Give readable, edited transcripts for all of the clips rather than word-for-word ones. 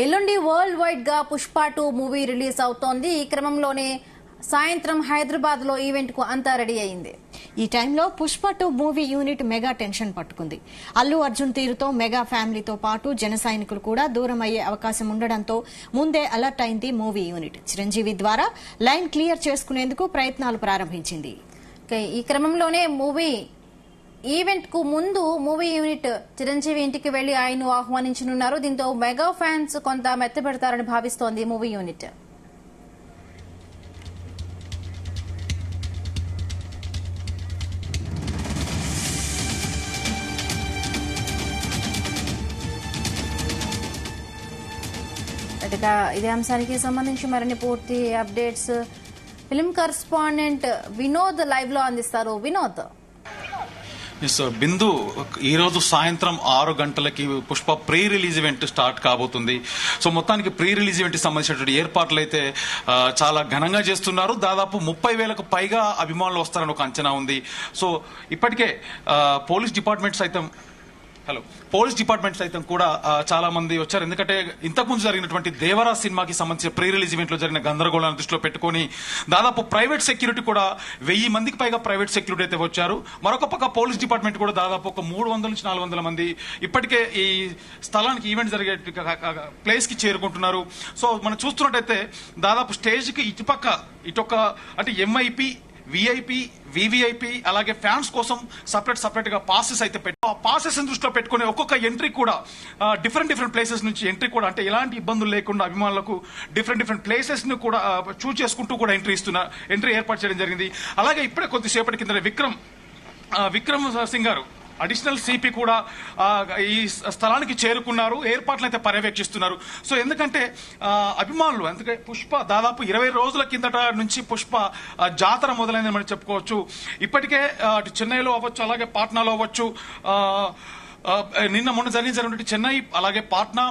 ఎల్లుండి world wide గా Pushpa 2 movie release అవుతోంది. ఈ క్రమంలోనే సాయంత్రం హైదరాబాద్ లో ఈవెంట్ కు అంతా రెడీ అయింది. ఈ టైంలో Pushpa 2 movie unit mega tension పట్టుకుంది. అల్లు అర్జున్ తీరుతో మెగా ఫ్యామిలీతో పాటు జన సైనికులు కూడా దూరం అయ్యే అవకాశం ఉండడంతో ముందే అలర్ట్ అయింది మూవీ యూనిట్. చిరంజీవి ద్వారా లైన్ క్లియర్ చేసుకునేందుకు ప్రయత్నాలు ప్రారంభించింది. ఈ క్రమంలోనే మూవీ ఈవెంట్ కు ముందు మూవీ యూనిట్ చిరంజీవి ఇంటికి వెళ్లి ఆయన్ను ఆహ్వానించనున్నారు. దీంతో మెగా ఫ్యాన్స్ కొంత మెత్తపెడతారని భావిస్తోంది మూవీ యూనిట్. ఇదే అంశానికి సంబంధించి మరిన్ని పూర్తి updates film correspondent Vinod live లో అందిస్తారు. వినోద్, బిందు, ఈ రోజు సాయంత్రం 6 గంటలకి Pushpa pre release event start కాబోతుంది. సో మొత్తానికి ప్రీ రిలీజ్ ఈవెంట్ కి సంబంధించినటువంటి ఏర్పాట్లు అయితే చాలా ఘనంగా చేస్తున్నారు. దాదాపు 30,000కు పైగా అభిమానులు వస్తారని ఒక అంచనా ఉంది. సో ఇప్పటికే పోలీస్ డిపార్ట్మెంట్ సైతం కూడా చాలా మంది వచ్చారు. ఎందుకంటే ఇంతకుముందు జరిగినటువంటి దేవరా సినిమాకి సంబంధించిన ప్రీ రిలీజ్ ఈవెంట్ లో జరిగిన గందరగోళాన్ని దృష్టిలో పెట్టుకుని దాదాపు ప్రైవేట్ సెక్యూరిటీ కూడా 1000 మందికి పైగా ప్రైవేట్ సెక్యూరిటీ అయితే వచ్చారు. మరొక పక్క పోలీస్ డిపార్ట్మెంట్ కూడా దాదాపు ఒక 300 నుంచి 400 మంది ఇప్పటికే ఈ స్థలానికి ఈవెంట్ జరిగే ప్లేస్ కి చేరుకుంటున్నారు. సో మనం చూస్తున్నట్టయితే దాదాపు స్టేజ్ కి ఇటొక అంటే ఎంఐపి, విఐపి, వివిఐపి అలాగే ఫ్యాన్స్ కోసం సపరేట్ గా పాసెస్ అయితే ఆ పాసెస్ దృష్టిలో పెట్టుకుని ఒక్కొక్క ఎంట్రీ కూడా డిఫరెంట్ ప్లేసెస్ నుంచి ఎంట్రీ కూడా అంటే ఎలాంటి ఇబ్బందులు లేకుండా అభిమానులకు డిఫరెంట్ ప్లేసెస్ ను కూడా చూస్ చేసుకుంటూ కూడా ఎంట్రీ ఏర్పాటు చేయడం జరిగింది. అలాగే ఇప్పుడే కొద్దిసేపటి కింద విక్రమ్ సింగ్ గారు అడిషనల్ సిపి కూడా ఈ స్థలానికి చేరుకున్నారు. ఏర్పాట్లు అయితే పర్యవేక్షిస్తున్నారు. సో ఎందుకంటే అభిమానులు అందుకే పుష్ప దాదాపు 20 రోజుల కిందట నుంచి పుష్ప జాతర మొదలైందని మనం చెప్పుకోవచ్చు. ఇప్పటికే అటు చెన్నైలో అవ్వచ్చు, అలాగే పాట్నాలో అవ్వచ్చు, మొన్న జరిగినటువంటి చెన్నై, అలాగే పాట్నా,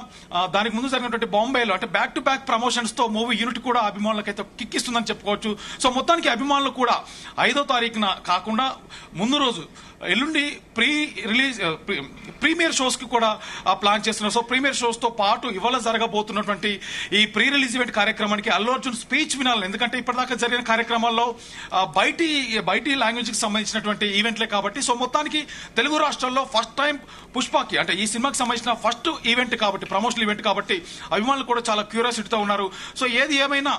దానికి ముందు జరిగినటువంటి బాంబేలో అంటే బ్యాక్ టు బ్యాక్ ప్రమోషన్స్ తో మూవీ యూనిట్ కూడా అభిమానులకైతే కిక్కిస్తుందని చెప్పుకోవచ్చు. సో మొత్తానికి అభిమానులు కూడా 5వ తారీఖున కాకుండా ముందు రోజు ఎల్లుండి ప్రీమియర్ షోస్ కి కూడా ప్లాన్ చేస్తున్నారు. సో ప్రీమియర్ షోస్ తో పాటు ఇవాళ జరగబోతున్నటువంటి ఈ ప్రీ రిలీజ్ ఈవెంట్ కార్యక్రమానికి అల్లు అర్జున్ స్పీచ్ వినాలి. ఎందుకంటే ఇప్పటిదాకా జరిగిన కార్యక్రమాల్లో బయటి లాంగ్వేజ్ కి సంబంధించినటువంటి ఈవెంట్లే కాబట్టి. సో మొత్తానికి తెలుగు రాష్ట్రాల్లో ఫస్ట్ టైం పుష్పకి అంటే ఈ సినిమాకి సంబంధించిన ఫస్ట్ ఈవెంట్ కాబట్టి, ప్రమోషనల్ ఈవెంట్ కాబట్టి అభిమానులు కూడా చాలా క్యూరియాసిటీతో ఉన్నారు. సో ఏది ఏమైనా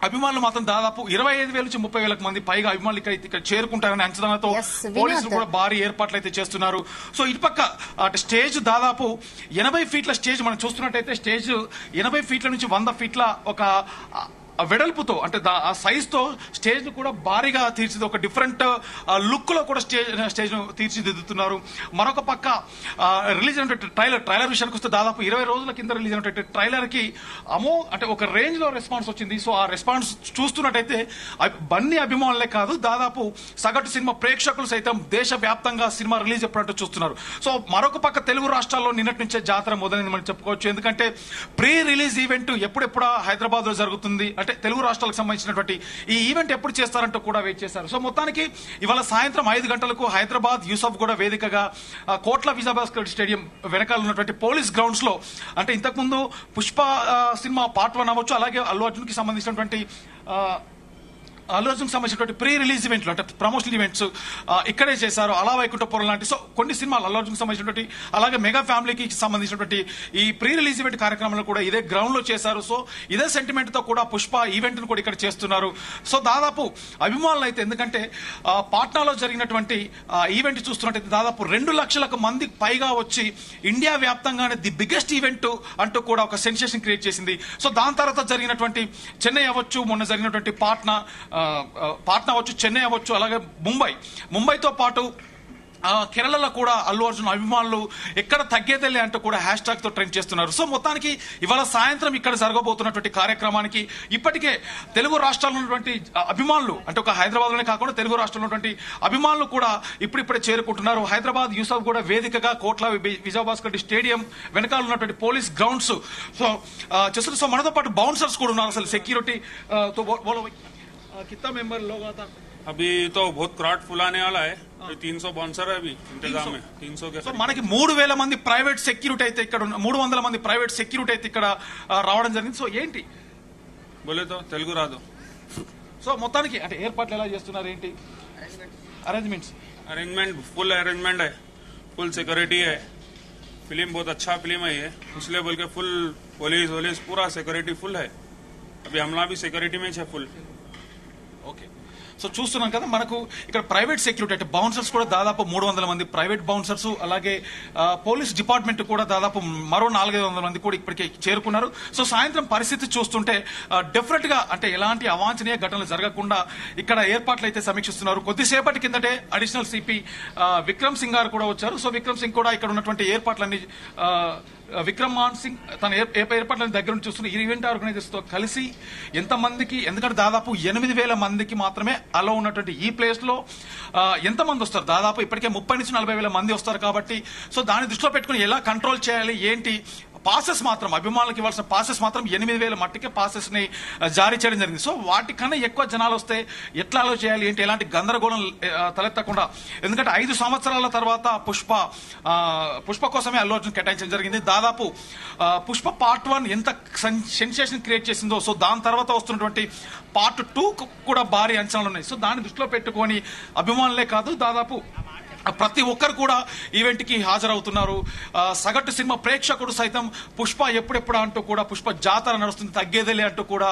అభిమానులు మాత్రం దాదాపు 25,000 నుంచి 30,000 మంది పైగా అభిమానులు ఇక్కడ చేరుకుంటారనే అంచనాతో పోలీసులు కూడా భారీ ఏర్పాట్లు అయితే చేస్తున్నారు. సో ఇటుపక్క అటు స్టేజ్ దాదాపు 80 ఫీట్ల స్టేజ్ మనం చూస్తున్నట్టయితే స్టేజ్ 80 ఫీట్ల నుంచి 100 ఫీట్ల ఒక వెడల్పుతో అంటే ఆ సైజ్ తో స్టేజ్ ను కూడా భారీగా తీర్చిది ఒక డిఫరెంట్ లుక్ లో కూడా స్టేజ్ ను తీర్చిదిద్దుతున్నారు. మరొక పక్క రిలీజ్ అయినటువంటి ట్రైలర్ విషయానికి వస్తే దాదాపు 20 రోజుల కింద రిలీజ్ అయినటువంటి ట్రైలర్ కి అంటే ఒక రేంజ్ లో రెస్పాన్స్ వచ్చింది. సో ఆ రెస్పాన్స్ చూస్తున్నట్టయితే బన్నీ అభిమానులే కాదు, దాదాపు సగటు సినిమా ప్రేక్షకులు సైతం దేశవ్యాప్తంగా సినిమా రిలీజ్ ఎప్పుడంటూ చూస్తున్నారు. సో మరొక పక్క తెలుగు రాష్ట్రాల్లో నిన్నటి నుంచే జాతర మొదలైంది మనం చెప్పుకోవచ్చు. ఎందుకంటే ప్రీ రిలీజ్ ఈవెంట్ ఎప్పుడెప్పుడా హైదరాబాద్ లో జరుగుతుంది, అంటే తెలుగు రాష్ట్రాలకు సంబంధించినటువంటి ఈ ఈవెంట్ ఎప్పుడు చేస్తారంటూ కూడా వెయిట్ చేశారు. సో మొత్తానికి ఇవాళ సాయంత్రం 5 గంటలకు హైదరాబాద్ యూసఫ్ కూడా వేదికగా కోట్ల విజయభాస్కర్ స్టేడియం వెనకాల ఉన్నటువంటి పోలీస్ గ్రౌండ్స్ లో అంటే ఇంతకుముందు పుష్ప సినిమా పార్ట్ 1 అవ్వచ్చు, అలాగే అల్లు అర్జున్ కి సంబంధించినటువంటి ప్రీ రిలీజ్ ఈవెంట్లు అంటే ప్రమోషనల్ ఈవెంట్స్ ఇక్కడే చేశారు. అలా వైకుంఠపురం లాంటి సో కొన్ని సినిమాలు అల్లు అర్జున్ సంబంధించినటువంటి అలాగే మెగా ఫ్యామిలీకి సంబంధించినటువంటి ఈ ప్రీ రిలీజ్ ఈవెంట్ కార్యక్రమాలు కూడా ఇదే గ్రౌండ్ లో చేశారు. సో ఇదే సెంటిమెంట్ తో కూడా పుష్ప ఈవెంట్ ను కూడా ఇక్కడ చేస్తున్నారు. సో దాదాపు అభిమానులు అయితే ఎందుకంటే పాట్నాలో జరిగినటువంటి ఈవెంట్ చూస్తున్నట్టయితే దాదాపు 2 లక్షల మంది పైగా వచ్చి ఇండియా వ్యాప్తంగానే ది బిగ్గెస్ట్ ఈవెంట్ అంటూ కూడా ఒక సెన్సేషన్ క్రియేట్ చేసింది. సో దాని తర్వాత జరిగినటువంటి చెన్నై అవ్వచ్చు, మొన్న జరిగినటువంటి పాట్నా అవ్వచ్చు, చెన్నై అవ్వచ్చు, అలాగే ముంబైతో పాటు కేరళలో కూడా అల్లు అర్జున్ అభిమానులు ఎక్కడ తగ్గేదేలే అంటూ కూడా హ్యాష్ ట్యాగ్ తో ట్రెండ్ చేస్తున్నారు. సో మొత్తానికి ఇవాళ సాయంత్రం ఇక్కడ జరగబోతున్నటువంటి కార్యక్రమానికి ఇప్పటికే తెలుగు రాష్ట్రాల్లో ఉన్నటువంటి అభిమానులు అంటే ఒక హైదరాబాద్ లోనే కాకుండా తెలుగు రాష్ట్రంలో ఉన్నటువంటి అభిమానులు కూడా ఇప్పుడిప్పుడే చేరుకుంటున్నారు. హైదరాబాద్ యూసఫ్ కూడా వేదికగా కోట్ల విజయభాస్కర్ స్టేడియం వెనకాల ఉన్నటువంటి పోలీస్ గ్రౌండ్స్ చేస్తున్నారు. సో మనతో పాటు బౌన్సర్స్ కూడా ఉన్నారు. అసలు సెక్యూరిటీ తో कितना मेंबर लोग आता? अभी तो बहुत क्राउड फुलाने वाला है ये 300 बाउंसर है अभी इंतजाम में 300 के సో మనకి 3,000 మంది ప్రైవేట్ సెక్యూరిటీ అయితే ఇక్కడ 300 మంది ప్రైవేట్ సెక్యూరిటీ అయితే ఇక్కడ రావడం జరిగింది. సో ఏంటి बोले तो तेलुगु रादो సో మొత్తానికి అంటే ఏర్పాట్లు ఎలా చేస్తున్నారు, ఏంటి అరేంజ్మెంట్స్? अरेंजमेंट फुल अरेंजमेंट है, फुल सिक्योरिटी है. फिल्म बहुत अच्छा फिल्म है ये, इसलिए बोल के फुल पुलिस पूरा सिक्योरिटी फुल है. अभी हमला भी सिक्योरिटी में है फुल. ఓకే, సో చూస్తున్నాం కదా మనకు ఇక్కడ ప్రైవేట్ సెక్యూరిటీ అంటే బౌన్సర్స్ కూడా దాదాపు 300 మంది ప్రైవేట్ బౌన్సర్స్, అలాగే పోలీస్ డిపార్ట్మెంట్ కూడా దాదాపు మరో 400 మంది కూడా ఇప్పటికే చేరుకున్నారు. సో సాయంత్రం పరిస్థితి చూస్తుంటే డెఫినెట్ గా అంటే ఎలాంటి అవాంఛనీయ ఘటనలు జరగకుండా ఇక్కడ ఏర్పాట్లు అయితే సమీక్షిస్తున్నారు. కొద్దిసేపటి కిందటే అడిషనల్ సిపి విక్రమ్ సింగ్ గారు కూడా వచ్చారు. సో విక్రమ్ సింగ్ కూడా ఇక్కడ ఉన్నటువంటి ఏర్పాట్లన్నీ విక్రమ్ మాన్ సింగ్ తన ఏర్పాట్లను దగ్గర నుంచి చూస్తున్న ఈ ఈవెంట్ ఆర్గనైజర్స్ తో కలిసి ఎంతమందికి, ఎందుకంటే దాదాపు 8,000 మందికి మాత్రమే అలో ఉన్నటువంటి ఈ ప్లేస్ లో ఎంతమంది వస్తారు, దాదాపు ఇప్పటికే 30 నుంచి 40,000 మంది వస్తారు కాబట్టి సో దాన్ని దృష్టిలో పెట్టుకుని ఎలా కంట్రోల్ చేయాలి ఏంటి, పాసెస్ మాత్రం అభిమానులకు ఇవ్వాల్సిన పాసెస్ మాత్రం 8,000 మట్టికే పాసెస్ ని జారీ చేయడం జరిగింది. సో వాటికన్నా ఎక్కువ జనాలు వస్తే ఎట్లా అలో చేయాలి ఏంటి, ఎలాంటి గందరగోళం తలెత్తకుండా, ఎందుకంటే 5 సంవత్సరాల తర్వాత పుష్ప కోసమే అల్లు అర్జున్ కేటాయించడం జరిగింది. దాదాపు పుష్ప పార్ట్ 1 ఎంత సెన్సేషన్ క్రియేట్ చేసిందో సో దాని తర్వాత వస్తున్నటువంటి పార్ట్ 2 కూడా భారీ అంచనాలు ఉన్నాయి. సో దాన్ని దృష్టిలో పెట్టుకొని అభిమానులే కాదు దాదాపు ప్రతి ఒక్కరు కూడా ఈవెంట్ కి హాజరవుతున్నారు. సగటు సినిమా ప్రేక్షకుడు సైతం పుష్ప ఎప్పుడెప్పుడు అంటూ కూడా పుష్ప జాతర నడుస్తుంది తగ్గేదేలే అంటూ కూడా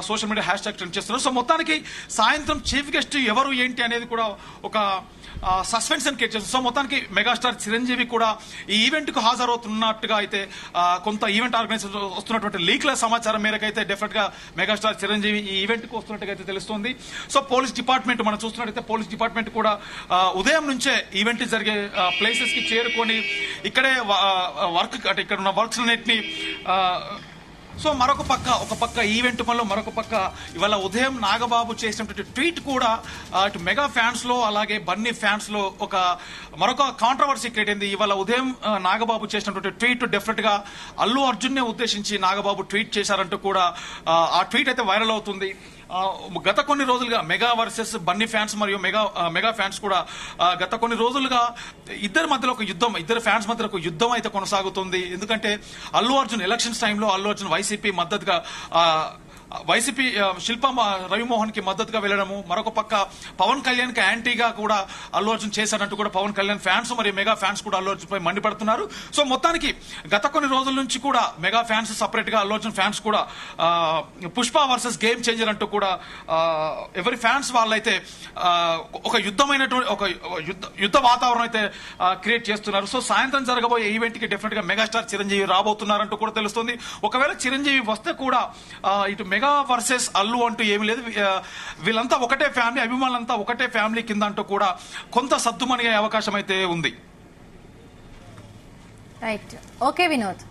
social media hash tag trend చేస్తున్నారు. సో మొత్తానికి సాయంత్రం చీఫ్ గెస్ట్ ఎవరు ఏంటి అనేది కూడా ఒక సస్పెన్స్ క్రియేట్ చేస్తుంది. సో మొత్తానికి మెగాస్టార్ చిరంజీవి కూడా ఈ ఈవెంట్ కు హాజరవుతున్నట్టుగా అయితే కొంత ఈవెంట్ ఆర్గనైజర్ వస్తున్నటువంటి లీక్ల సమాచారం మేరకు అయితే డెఫినెట్ గా మెగాస్టార్ చిరంజీవి ఈ ఈవెంట్ కు వస్తున్నట్టుగా అయితే తెలుస్తుంది. సో పోలీస్ డిపార్ట్మెంట్ మనం చూస్తున్నట్టయితే పోలీస్ డిపార్ట్మెంట్ కూడా ఉదయం నుంచే ఈవెంట్ జరిగే ప్లేసెస్ కి చేరుకొని ఇక్కడే వర్క్ అంటే ఇక్కడ ఉన్న వర్క్స్ అన్నింటినీ సో ఒక పక్క ఈవెంట్ పనిలో మరొక పక్క ఇవాళ ఉదయం నాగబాబు చేసినటువంటి ట్వీట్ కూడా ఇటు మెగా ఫ్యాన్స్ లో అలాగే బన్నీ ఫ్యాన్స్ లో మరొక కాంట్రవర్సీ క్రియేట్ అయింది. ఇవాళ ఉదయం నాగబాబు చేసినటువంటి ట్వీట్ డెఫినెట్ గా అల్లు అర్జున్ నే ఉద్దేశించి నాగబాబు ట్వీట్ చేశారంటూ కూడా ఆ ట్వీట్ అయితే వైరల్ అవుతుంది. గత కొన్ని రోజులుగా మెగా వర్సెస్ బన్నీ ఫ్యాన్స్ మరియు మెగా ఫ్యాన్స్ కూడా గత కొన్ని రోజులుగా ఇద్దరి మధ్యలో ఒక యుద్ధం, ఇద్దరు ఫ్యాన్స్ మధ్యలో ఒక యుద్ధం అయితే కొనసాగుతుంది. ఎందుకంటే అల్లు అర్జున్ ఎలక్షన్స్ టైంలో అల్లు అర్జున్ వైసీపీ మద్దతుగా వైసీపీ శిల్పా రవిమోహన్ కి మద్దతుగా వెళ్లడము, మరొక పక్క పవన్ కళ్యాణ్ కి యాంటీగా కూడా అల్లు అర్జున్ చేశారంటూ కూడా పవన్ కళ్యాణ్ ఫ్యాన్స్ మరియు మెగా ఫ్యాన్స్ కూడా అల్లు అర్జున్ పై మండిపడుతున్నారు. సో మొత్తానికి గత కొన్ని రోజుల నుంచి కూడా మెగా ఫ్యాన్స్ సపరేట్ గా అల్లు అర్జున్ ఫ్యాన్స్ కూడా పుష్ప వర్సెస్ గేమ్ చేంజర్ అంటూ కూడా ఎవరి ఫ్యాన్స్ వాళ్ళైతే ఒక యుద్ధమైనటువంటి ఒక యుద్ధ వాతావరణం అయితే క్రియేట్ చేస్తున్నారు. సో సాయంత్రం జరగబోయే ఈవెంట్ కి డెఫినెట్ గా మెగాస్టార్ చిరంజీవి రాబోతున్నారంటూ కూడా తెలుస్తుంది. ఒకవేళ చిరంజీవి వస్తే కూడా ఇటు మెగా వర్సెస్ అల్లు అంటూ ఏమీ లేదు, వీళ్ళంతా ఒకటే ఫ్యామిలీ, అభిమానులంతా ఒకటే ఫ్యామిలీ కింద అంటూ కూడా కొంత సద్దుమణిగే అవకాశం అయితే ఉంది. Right, okay Vinod.